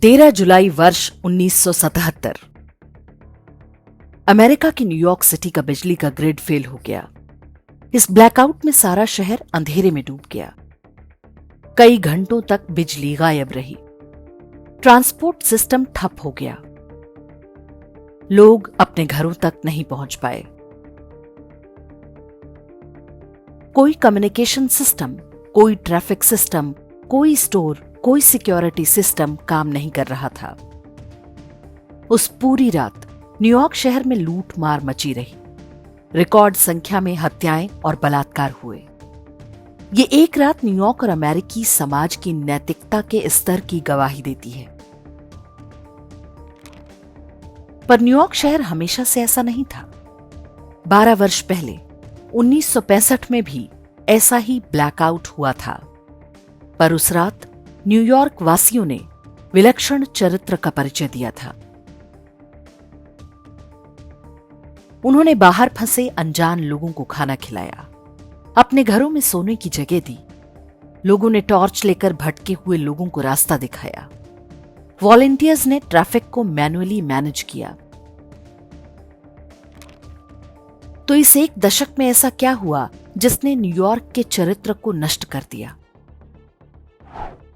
13 जुलाई वर्ष 1977। अमेरिका की New York city का बिजली का ग्रिड फेल हो गया। इस ब्लैकआउट में सारा शहर अंधेरे में डूब गया। कई घंटों तक बिजली गायब रही। ट्रांसपोर्ट सिस्टम ठप हो गया। लोग अपने घरों तक नहीं पहुंच पाए। कोई कम्युनिकेशन सिस्टम, कोई ट्रैफिक सिस्टम, कोई स्टोर, कोई सिक्योरिटी सिस्टम काम नहीं कर रहा था। उस पूरी रात न्यूयॉर्क शहर में लूट मार मची रही। रिकॉर्ड संख्या में हत्याएं और बलात्कार हुए। ये एक रात न्यूयॉर्क और अमेरिकी समाज की नैतिकता के स्तर की गवाही देती है। पर न्यूयॉर्क शहर हमेशा से ऐसा नहीं था। 12 वर्ष पहले 1965 में भी ऐसा ही ब्लैकआउट हुआ था। पर उस रात न्यूयॉर्क वासियों ने विलक्षण चरित्र का परिचय दिया था। उन्होंने बाहर फंसे अनजान लोगों को खाना खिलाया, अपने घरों में सोने की जगह दी। लोगों ने टॉर्च लेकर भटके हुए लोगों को रास्ता दिखाया। वॉलंटियर्स ने ट्रैफिक को मैन्युअली मैनेज किया। तो इस एक दशक में ऐसा क्या हुआ जिसने न्यूयॉर्क के चरित्र को नष्ट कर दिया?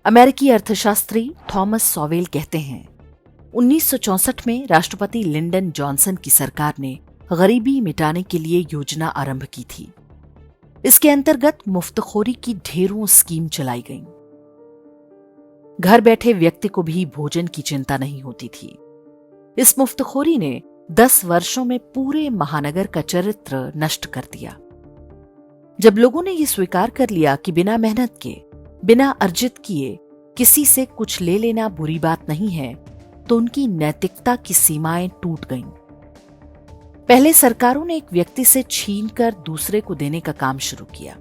अमेरिकी अर्थशास्त्री थॉमस सॉवेल कहते हैं, 1964 में राष्ट्रपति लिंडन जॉनसन की सरकार ने गरीबी मिटाने के लिए योजना आरंभ की थी। इसके अंतर्गत मुफ्तखोरी की ढेरों स्कीम चलाई गईं। घर बैठे व्यक्ति को भी भोजन की चिंता नहीं होती थी। इस मुफ्तखोरी ने 10 वर्षों में पूरे महानगर का चरित्र नष्ट कर दिया। जब लोगों ने यह स्वीकार कर लिया कि बिना मेहनत के, बिना अर्जित किए किसी से कुछ ले लेना बुरी बात नहीं है, तो उनकी नैतिकता की सीमाएं टूट गईं। पहले सरकारों ने एक व्यक्ति से छीनकर दूसरे को देने का काम शुरू किया।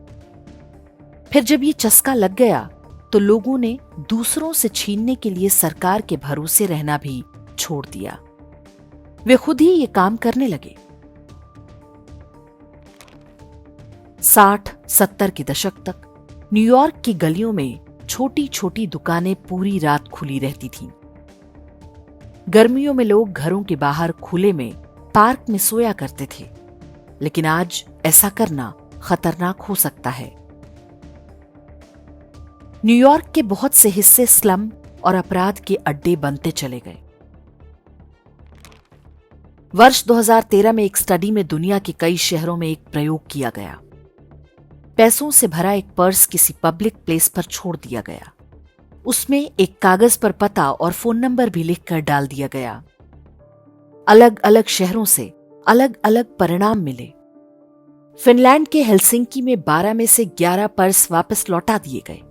फिर जब ये चस्का लग गया तो लोगों ने दूसरों से छीनने के लिए सरकार के भरोसे रहना भी छोड़ दिया। वे खुद ही ये काम करने लगे। 60-70 के दशक तक न्यूयॉर्क की गलियों में छोटी छोटी दुकानें पूरी रात खुली रहती थीं। गर्मियों में लोग घरों के बाहर खुले में पार्क में सोया करते थे, लेकिन आज ऐसा करना खतरनाक हो सकता है। न्यूयॉर्क के बहुत से हिस्से स्लम और अपराध के अड्डे बनते चले गए। वर्ष 2013 में एक स्टडी में दुनिया के कई शहरों में एक प्रयोग किया गया। पैसों से भरा एक पर्स किसी पब्लिक प्लेस पर छोड़ दिया गया। उसमें एक कागज पर पता और फोन नंबर भी लिखकर डाल दिया गया। अलग अलग शहरों से अलग अलग परिणाम मिले। फिनलैंड के हेलसिंकी में 12 में से 11 पर्स वापस लौटा दिए गए।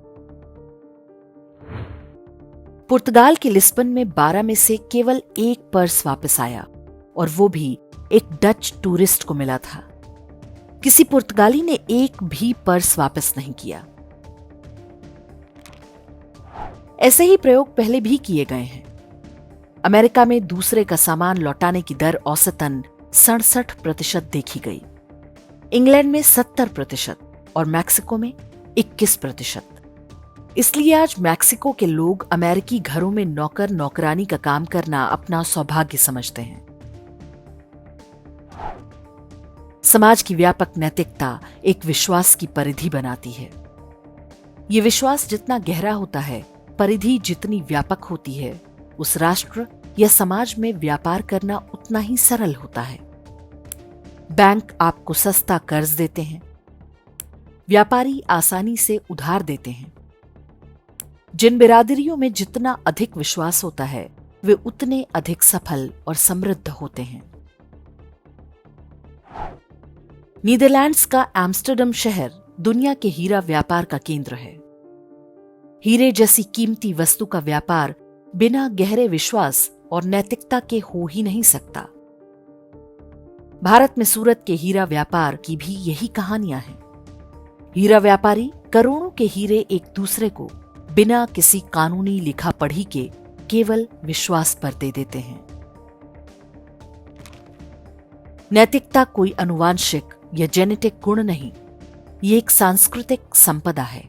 पुर्तगाल के लिस्बन में 12 में से केवल एक पर्स वापस आया, और वो भी एक डच टूरिस्ट को मिला था। किसी पुर्तगाली ने एक भी पर्स वापस नहीं किया। ऐसे ही प्रयोग पहले भी किए गए हैं। अमेरिका में दूसरे का सामान लौटाने की दर औसतन 67% देखी गई। इंग्लैंड में 70% और मैक्सिको में 21%। इसलिए आज मैक्सिको के लोग अमेरिकी घरों में नौकर नौकरानी का काम करना अपना सौभाग्य समझते हैं। समाज की व्यापक नैतिकता एक विश्वास की परिधि बनाती है। ये विश्वास जितना गहरा होता है, परिधि जितनी व्यापक होती है, उस राष्ट्र या समाज में व्यापार करना उतना ही सरल होता है। बैंक आपको सस्ता कर्ज देते हैं। व्यापारी आसानी से उधार देते हैं। जिन बिरादरियों में जितना अधिक विश्वास होता है, वे उतने अधिक सफल और समृद्ध होते हैं। नीदरलैंड्स का एम्स्टर्डम शहर दुनिया के हीरा व्यापार का केंद्र है। हीरे जैसी कीमती वस्तु का व्यापार बिना गहरे विश्वास और नैतिकता के हो ही नहीं सकता। भारत में सूरत के हीरा व्यापार की भी यही कहानियां हैं। हीरा व्यापारी करोड़ों के हीरे एक दूसरे को बिना किसी कानूनी लिखा पढ़ी के केवल विश्वास पर दे देते हैं। नैतिकता कोई आनुवांशिक या जेनेटिक गुण नहीं, ये एक सांस्कृतिक संपदा है।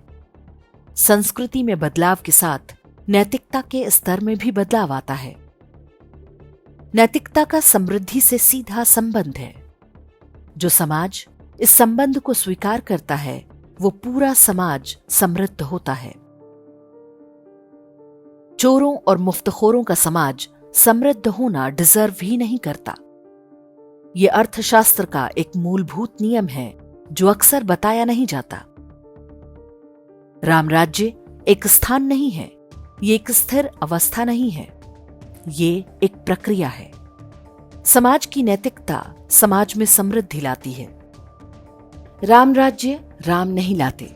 संस्कृति में बदलाव के साथ नैतिकता के स्तर में भी बदलाव आता है। नैतिकता का समृद्धि से सीधा संबंध है। जो समाज इस संबंध को स्वीकार करता है वो पूरा समाज समृद्ध होता है। चोरों और मुफ्तखोरों का समाज समृद्ध होना डिजर्व ही नहीं करता। ये अर्थशास्त्र का एक मूलभूत नियम है जो अक्सर बताया नहीं जाता। रामराज्य एक स्थान नहीं है, ये एक स्थिर अवस्था नहीं है, ये एक प्रक्रिया है। समाज की नैतिकता समाज में समृद्धि लाती है। रामराज्य राम नहीं लाते,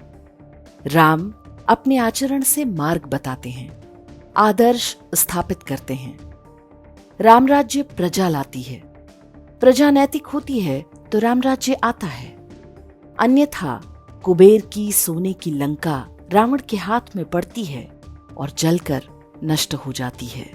राम अपने आचरण से मार्ग बताते हैं, आदर्श स्थापित करते हैं। रामराज्य प्रजा लाती है, प्रजा नैतिक होती है तो रामराज्य आता है। अन्यथा कुबेर की सोने की लंका रावण के हाथ में पड़ती है और जलकर नष्ट हो जाती है।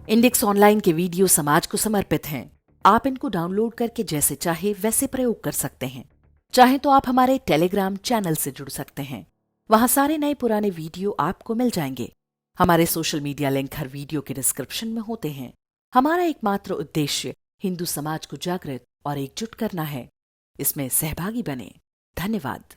इंडेक्स ऑनलाइन के वीडियो समाज को समर्पित हैं। आप इनको डाउनलोड करके जैसे चाहे वैसे प्रयोग कर सकते हैं। चाहे तो आप हमारे टेलीग्राम चैनल से जुड़ सकते हैं, वहां सारे नए पुराने वीडियो आपको मिल जाएंगे। हमारे सोशल मीडिया लिंक हर वीडियो के डिस्क्रिप्शन में होते हैं। हमारा एकमात्र उद्देश्य हिंदू समाज को जागृत और एकजुट करना है। इसमें सहभागी बने। धन्यवाद।